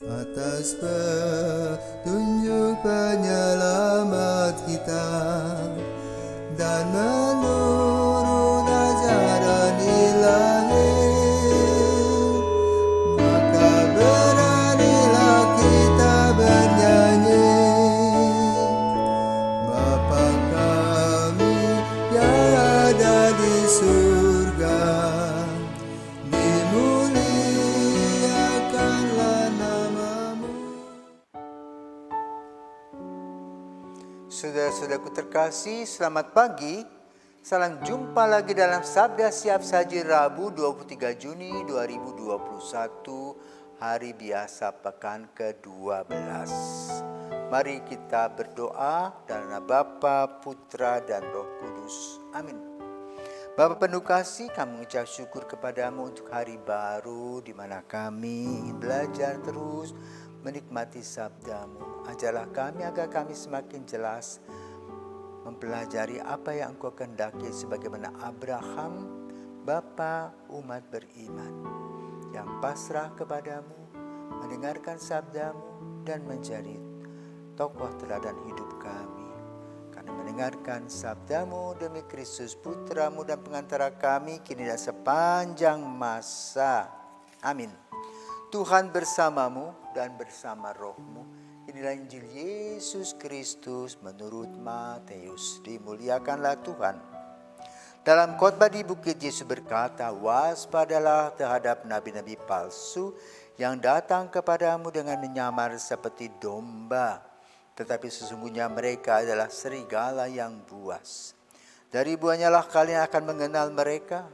Atas petunjuk penyelamat kita dan menurut ajaran ilahi, maka beranilah kita bernyanyi. Bapa kami yang ada di surga, dimuliakanlah namamu. Saudara-saudaraku terkasih, selamat pagi. Salam jumpa lagi dalam Sabda Siap Saji Rabu 23 Juni 2021, hari biasa pekan ke-12. Mari kita berdoa dalam nama Bapa, Putra, dan Roh Kudus. Amin. Bapa penuh kasih, kami mengucap syukur kepadamu untuk hari baru di mana kami ingin belajar terus menikmati sabdamu. Ajarlah kami agar kami semakin jelas mempelajari apa yang Engkau kehendaki, sebagaimana Abraham, bapa umat beriman, yang pasrah kepadamu, mendengarkan sabdamu, dan menjadi tokoh teladan hidup kami. Karena mendengarkan sabdamu demi Kristus Putramu dan pengantara kami, kini dan sepanjang masa. Amin. Tuhan bersamamu dan bersama rohmu. Inilah Injil Yesus Kristus menurut Matius. Dimuliakanlah Tuhan. Dalam khotbah di bukit, Yesus berkata, waspadalah terhadap nabi-nabi palsu yang datang kepadamu dengan menyamar seperti domba, tetapi sesungguhnya mereka adalah serigala yang buas. Dari buahnya lah kalian akan mengenal mereka.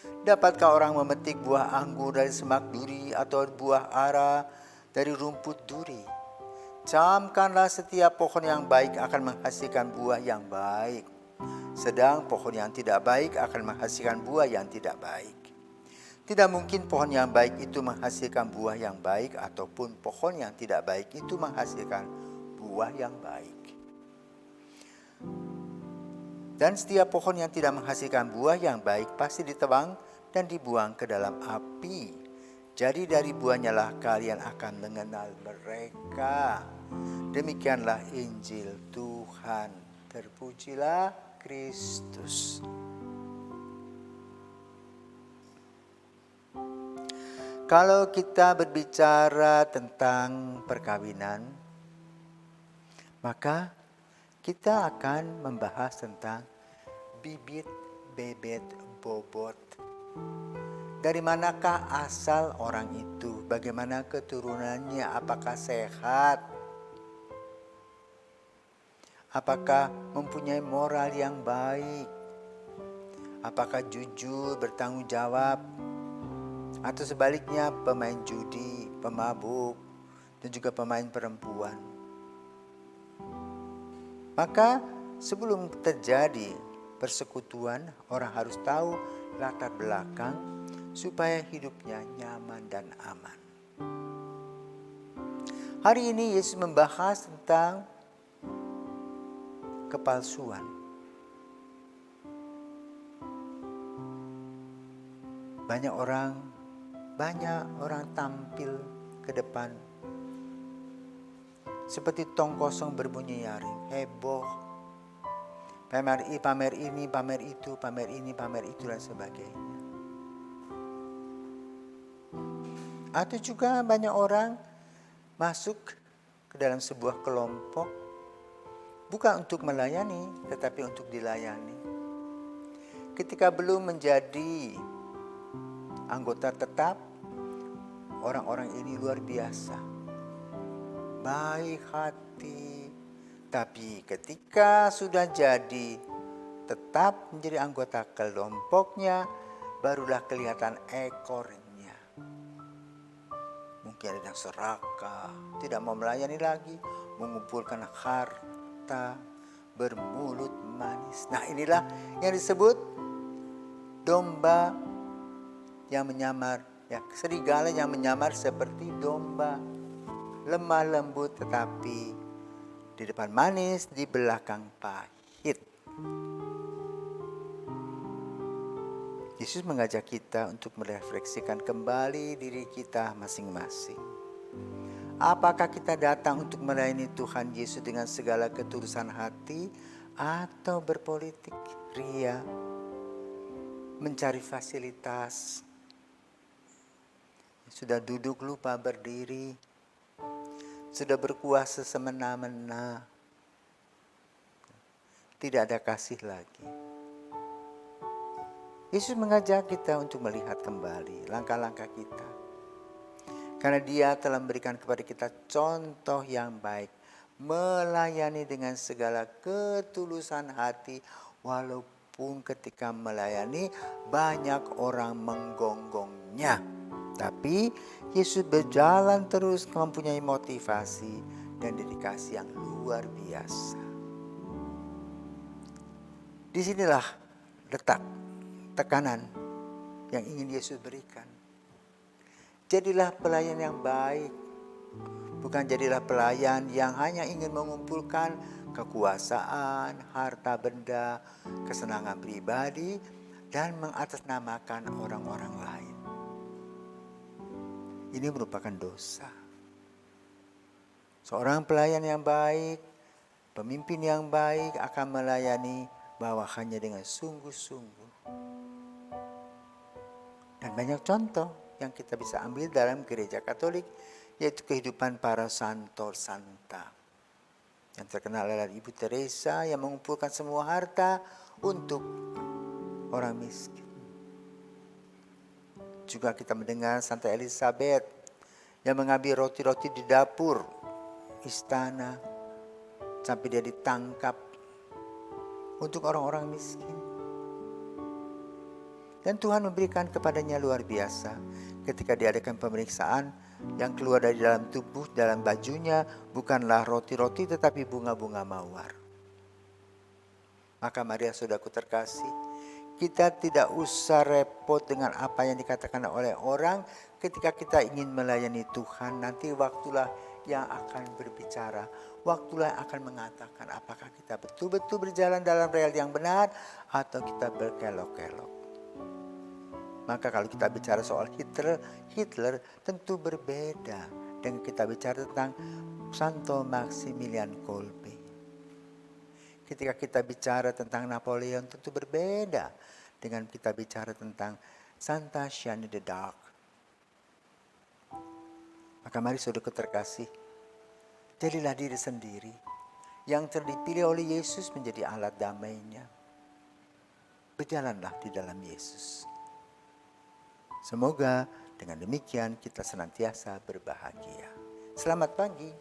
Dapatkah orang memetik buah anggur dari semak duri atau buah ara dari rumput duri? Camkanlah setiap pohon yang baik akan menghasilkan buah yang baik, sedang pohon yang tidak baik akan menghasilkan buah yang tidak baik. Tidak mungkin pohon yang baik itu menghasilkan buah yang baik, ataupun pohon yang tidak baik itu menghasilkan buah yang baik. Dan setiap pohon yang tidak menghasilkan buah yang baik pasti ditebang dan dibuang ke dalam api. Jadi dari buahnya lah kalian akan mengenal mereka. Demikianlah Injil Tuhan. Terpujilah Kristus. Kalau kita berbicara tentang perkawinan, maka kita akan membahas tentang bibit, bebet, bobot. Dari manakah asal orang itu? Bagaimana keturunannya? Apakah sehat? Apakah mempunyai moral yang baik? Apakah jujur, bertanggung jawab? Atau sebaliknya pemain judi, pemabuk, dan juga pemain perempuan? Maka sebelum terjadi persekutuan, orang harus tahu latar belakang supaya hidupnya nyaman dan aman. Hari ini Yesus membahas tentang kepalsuan. Banyak orang tampil ke depan seperti tong kosong berbunyi nyaring, heboh. Pamer ini, pamer itu, pamer ini, pamer itu, dan sebagainya. Atau juga banyak orang masuk ke dalam sebuah kelompok bukan untuk melayani, tetapi untuk dilayani. Ketika belum menjadi anggota tetap, orang-orang ini luar biasa, baik hati. Tapi ketika sudah jadi tetap menjadi anggota kelompoknya, barulah kelihatan ekornya. Mungkin ada yang serakah, tidak mau melayani lagi, mengumpulkan harta, bermulut manis. Nah, inilah yang disebut domba yang menyamar, ya, serigala yang menyamar seperti domba. Lemah lembut tetapi di depan manis, di belakang pahit. Yesus mengajak kita untuk merefleksikan kembali diri kita masing-masing. Apakah kita datang untuk melayani Tuhan Yesus dengan segala ketulusan hati atau berpolitik, ria, mencari fasilitas, sudah duduk lupa berdiri, sudah berkuasa semena-mena, tidak ada kasih lagi. Yesus mengajak kita untuk melihat kembali langkah-langkah kita. Karena Dia telah memberikan kepada kita contoh yang baik. Melayani dengan segala ketulusan hati. Walaupun ketika melayani banyak orang menggonggongnya. Tapi Yesus berjalan terus mempunyai motivasi dan dedikasi yang luar biasa. Disinilah letak tekanan yang ingin Yesus berikan. Jadilah pelayan yang baik. Bukan jadilah pelayan yang hanya ingin mengumpulkan kekuasaan, harta benda, kesenangan pribadi, dan mengatasnamakan orang-orang lain. Ini merupakan dosa. Seorang pelayan yang baik, pemimpin yang baik akan melayani bawahannya dengan sungguh-sungguh. Dan banyak contoh yang kita bisa ambil dalam gereja Katolik, yaitu kehidupan para santo santa. Yang terkenal adalah Ibu Teresa yang mengumpulkan semua harta untuk orang miskin. Juga kita mendengar Santa Elizabeth yang mengambil roti-roti di dapur istana sampai dia ditangkap untuk orang-orang miskin. Dan Tuhan memberikan kepadanya luar biasa ketika diadakan pemeriksaan, yang keluar dari dalam tubuh, dalam bajunya bukanlah roti-roti tetapi bunga-bunga mawar. Maka Maria, saudaraku terkasih, kita tidak usah repot dengan apa yang dikatakan oleh orang. Ketika kita ingin melayani Tuhan, nanti waktulah yang akan berbicara. Waktulah yang akan mengatakan apakah kita betul-betul berjalan dalam rel yang benar atau kita berkelok-kelok. Maka kalau kita bicara soal Hitler tentu berbeda dengan kita bicara tentang Santo Maximilian Kolbe. Ketika kita bicara tentang Napoleon tentu berbeda dengan kita bicara tentang Santa Jeanne d'Arc. Maka mari saudaraku terkasih, jadilah diri sendiri yang dipilih oleh Yesus menjadi alat damainya. Berjalanlah di dalam Yesus. Semoga dengan demikian kita senantiasa berbahagia. Selamat pagi.